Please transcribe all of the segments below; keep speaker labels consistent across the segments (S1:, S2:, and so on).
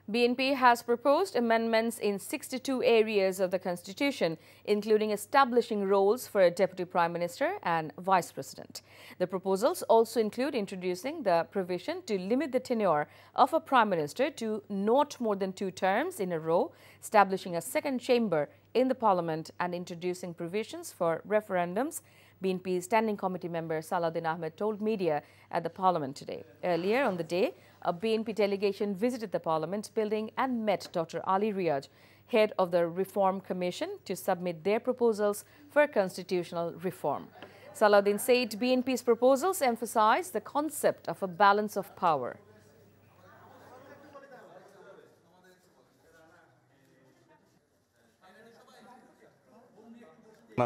S1: BNP has proposed amendments in 62 areas of the Constitution, including establishing roles for a Deputy Prime Minister and Vice President. The proposals also include introducing the provision to limit the tenure of a Prime Minister to not more than 2 terms in a row, establishing a second chamber in the Parliament and introducing provisions for referendums. BNP Standing Committee member Salahuddin Ahmed told media at the Parliament today. Earlier on the day, a BNP delegation visited the Parliament building and met Dr. Ali Riyaj, head of the Reform Commission, to submit their proposals for constitutional reform. Salahuddin said BNP's proposals emphasize the concept of a balance of power.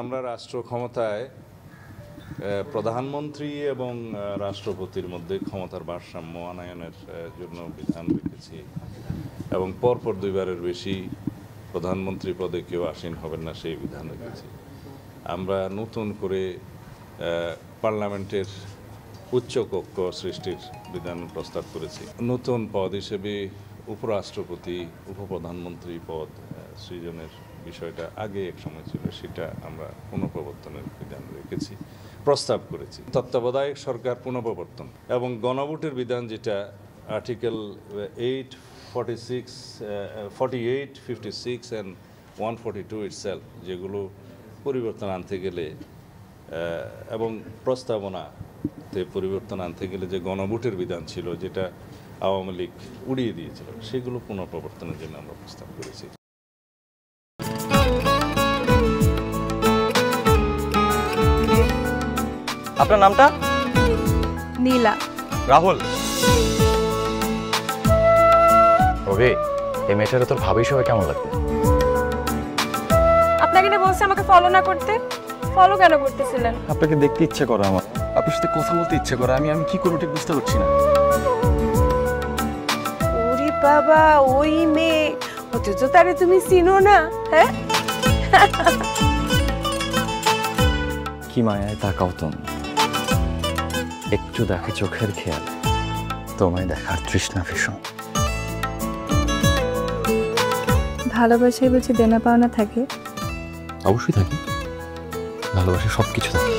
S2: আমরা রাষ্ট্র ক্ষমতায় প্রধানমন্ত্রী এবং রাষ্ট্রপতির মধ্যে ক্ষমতার ভারসাম্য আনয়নের জন্য বিধান রেখেছি এবং পরপর 2 বারের বেশি প্রধানমন্ত্রী পদে কেউ আসীন হবেন না সেই বিধান রেখেছি। আমরা নতুন করে পার্লামেন্টের উচ্চকক্ষ সৃষ্টির বিধান প্রস্তাব করেছি। নতুন পদ হিসেবে উপরাষ্ট্রপতি উপপ্রধানমন্ত্রী পদ সৃজনের বিষয়টা আগে এক সময় ছিল, সেটা আমরা পুনঃপ্রবর্তনের বিধান রেখেছি, প্রস্তাব করেছি। তত্ত্বাবধায়ক সরকার পুনঃপ্রবর্তন এবং গণভোটের বিধান, যেটা আর্টিকেল 8, 46, 48, 56 and 142 itself, যেগুলো পরিবর্তন আনতে গেলে এবং প্রস্তাবনাতে পরিবর্তন আনতে গেলে যে গণভোটের বিধান ছিল, যেটা আওয়ামী লীগ উড়িয়ে দিয়েছিল, সেগুলো পুনঃপ্রবর্তনের জন্য আমরা প্রস্তাব করেছি।
S3: আপনার নামটা?
S4: নীলা।
S3: রাহুল। ওকে, এই মেয়েটারে তোর ভাবি সবাই কেমন লাগবে?
S4: আপনাকে না বলছে আমাকে ফলো না করতে? ফলো কেন করতেছিলেন?
S3: আপনাকে দেখতে ইচ্ছে করে আমার, আপনার সাথে কথা বলতে ইচ্ছে করে, আমি কি করব ঠিক বুঝতে পারছি না।
S4: ওরে বাবা, ওই মেয়ে, অথচ তারে তুমি চিনো না? হ্যাঁ,
S3: কি মায়ায় তাকাও তুমি, একটু দেখে চোখের খেয়াল, তোমায় দেখার তৃষ্ণা ভীষণ।
S4: ভালোবাসায় বলছি দেনা পাওনা থাকে?
S3: অবশ্যই থাকে, ভালোবাসা সবকিছু থাকে।